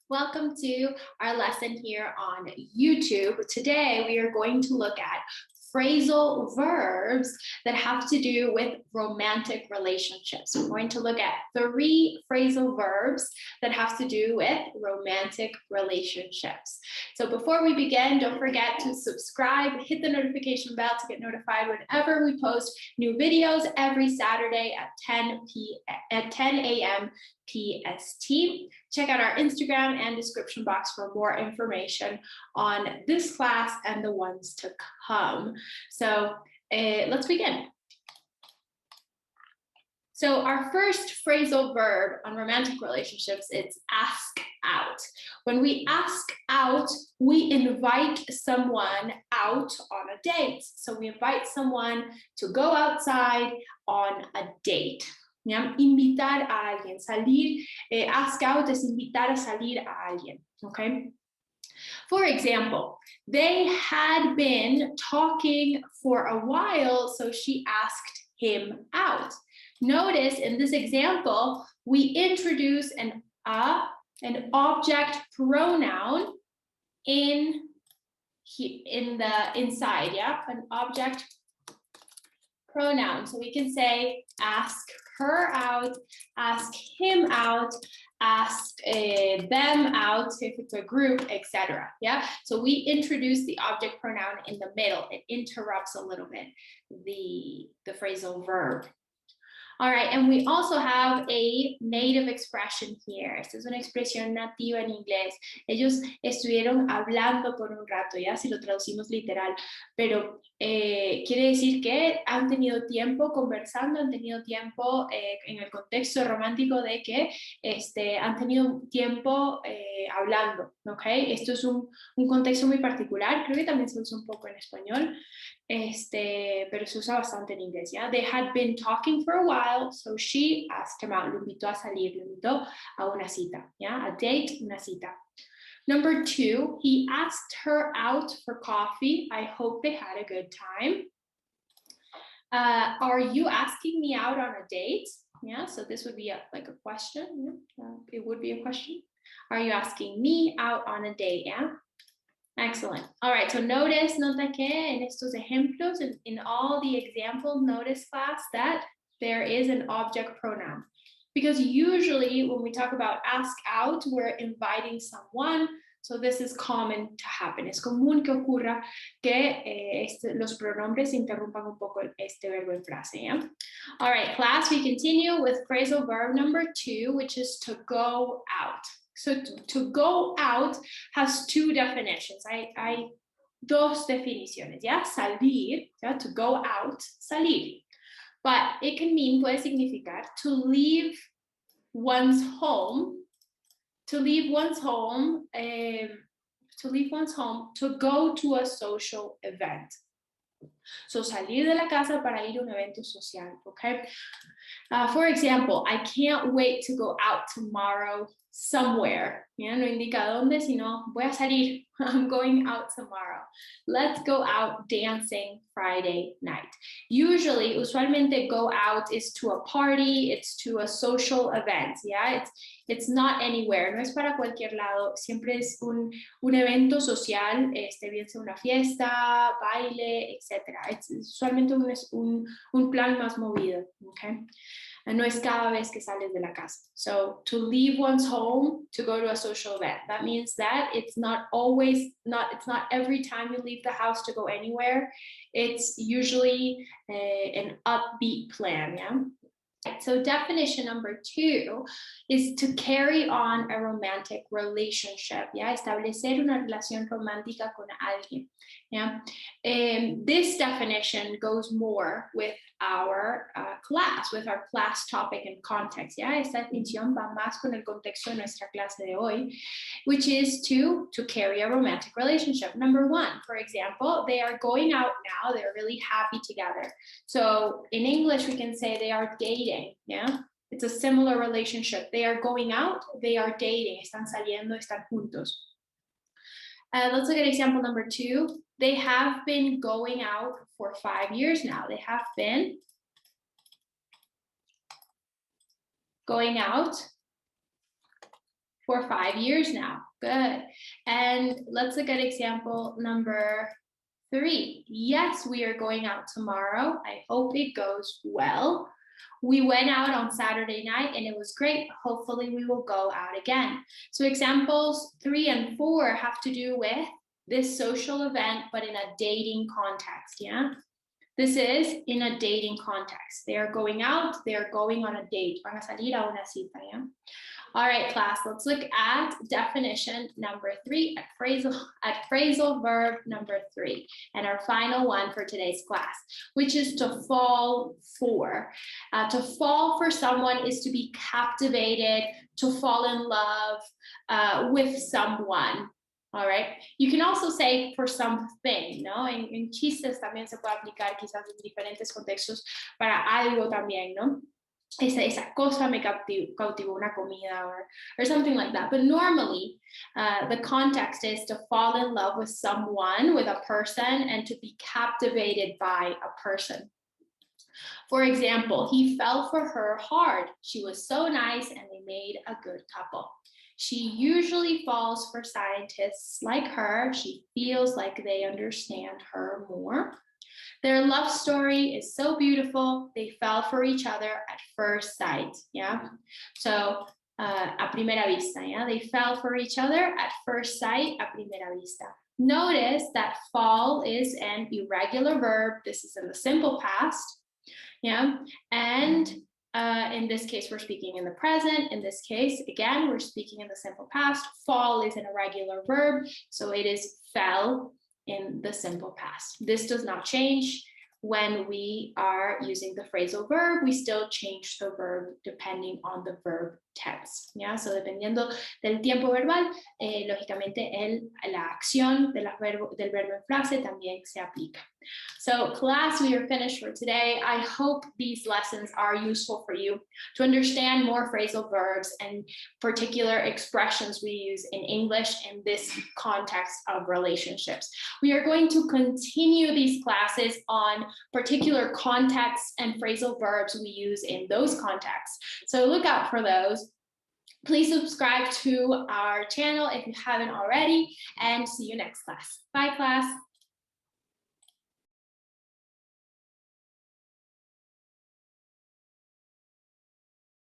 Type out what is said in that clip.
Welcome to our lesson here on YouTube. Today we are going to look at phrasal verbs that have to do with romantic relationships. We're going to look at 3 phrasal verbs that have to do with romantic relationships. So before we begin, don't forget to subscribe, hit the notification bell to get notified whenever we post new videos every Saturday at 10 a.m. PST. Check out our Instagram and description box for more information on this class and the ones to come. So let's begin. So our first phrasal verb on romantic relationships is ask out. When we ask out, we invite someone out on a date. So we invite someone to go outside on a date. ¿Ya? Invitar a alguien, salir, ask out es invitar a salir a alguien, okay? For example, they had been talking for a while, so she asked him out. Notice in this example, we introduce an object pronoun in the inside, yeah? An object pronoun. So we can say ask her out, ask him out, ask them out if it's a group, etc. Yeah, so we introduce the object pronoun in the middle. It interrupts a little bit the phrasal verb. All right, and we also have a native expression here. Esta es una expresión nativa en inglés. Ellos estuvieron hablando por un rato, ya, si lo traducimos literal, pero quiere decir que han tenido tiempo conversando, han tenido tiempo en el contexto romántico de que han tenido tiempo hablando, ¿ok? Esto es un contexto muy particular, creo que también se usa un poco en español, pero se usa bastante en inglés, ¿ya? They had been talking for a while, so she asked him out, lo invitó a salir, lo invitó a una cita, ¿ya? A date, una cita. Number 2, he asked her out for coffee. I hope they had a good time. Are you asking me out on a date? Yeah, so this would be like a question. It would be a question. Are you asking me out on a date? Yeah. Excellent. All right, so nota que en estos ejemplos, in all the examples, notice class that there is an object pronoun. Because usually when we talk about ask out, we're inviting someone. So this is common to happen. Es común que ocurra que los pronombres interrumpan un poco este verbo en frase. ¿Ya? All right, class, we continue with phrasal verb number 2, which is to go out. So to go out has 2 definitions. Hay 2 definiciones, ¿ya? Salir, ¿ya? To go out, salir. But it can mean, puede significar, to leave one's home, to go to a social event. So salir de la casa para ir a un evento social, okay? For example, I can't wait to go out tomorrow somewhere. Ya no indica dónde, sino voy a salir. I'm going out tomorrow. Let's go out dancing Friday night. Usualmente go out is to a party, it's to a social event, yeah? It's not anywhere, no es para cualquier lado, siempre es un evento social, bien sea una fiesta, baile, etc. Usualmente un plan más movido, okay? No es cada vez que sales de la casa. So to leave one's home to go to a social event, that means that it's not every time you leave the house to go anywhere. It's usually an upbeat plan, yeah? So definition number 2 is to carry on a romantic relationship, ¿ya? Establecer una relación romántica con alguien, ¿ya? This definition goes more with our class, with our class topic and context, ¿ya? Esta definición va más con el contexto de nuestra clase de hoy, which is to carry a romantic relationship. Number 1, for example, they are going out now, they're really happy together. So in English, we can say they are dating, yeah? It's a similar relationship. They are going out, they are dating, están saliendo, están juntos. Let's look at example number 2. They have been going out for 5 years now. They have been going out For 5 years now. Good. And let's look at example number 3. Yes, we are going out tomorrow. I hope it goes well. We went out on Saturday night and it was great. Hopefully we will go out again. So examples 3 and 4 have to do with this social event, but in a dating context, yeah? This is in a dating context. They are going out, they are going on a date. Van a salir a una cita, yeah? All right, class, let's look at definition number 3 at phrasal verb number 3, and our final one for today's class, which is to fall for. To fall for someone is to be captivated, to fall in love with someone. All right. You can also say for something, ¿no? En chistes también se puede aplicar quizás en diferentes contextos para algo también, ¿no? Esa cosa me cautivó, una comida or something like that. But normally, the context is to fall in love with someone, with a person, and to be captivated by a person. For example, he fell for her hard. She was so nice and they made a good couple. She usually falls for scientists like her. She feels like they understand her more. Their love story is so beautiful. They fell for each other at first sight, yeah? So, a primera vista, yeah? They fell for each other at first sight, a primera vista. Notice that fall is an irregular verb. This is in the simple past, yeah? And in this case, we're speaking in the present. In this case, again, we're speaking in the simple past. Fall is an irregular verb, so it is fell in the simple past. This does not change when we are using the phrasal verb. We still change the verb depending on the verb tense. Yeah, so dependiendo del tiempo verbal, lógicamente la acción del verbo en frase también se aplica. So class, we are finished for today. I hope these lessons are useful for you to understand more phrasal verbs and particular expressions we use in English in this context of relationships. We are going to continue these classes on particular contexts and phrasal verbs we use in those contexts. So look out for those. Please subscribe to our channel if you haven't already, and see you next class. Bye, class.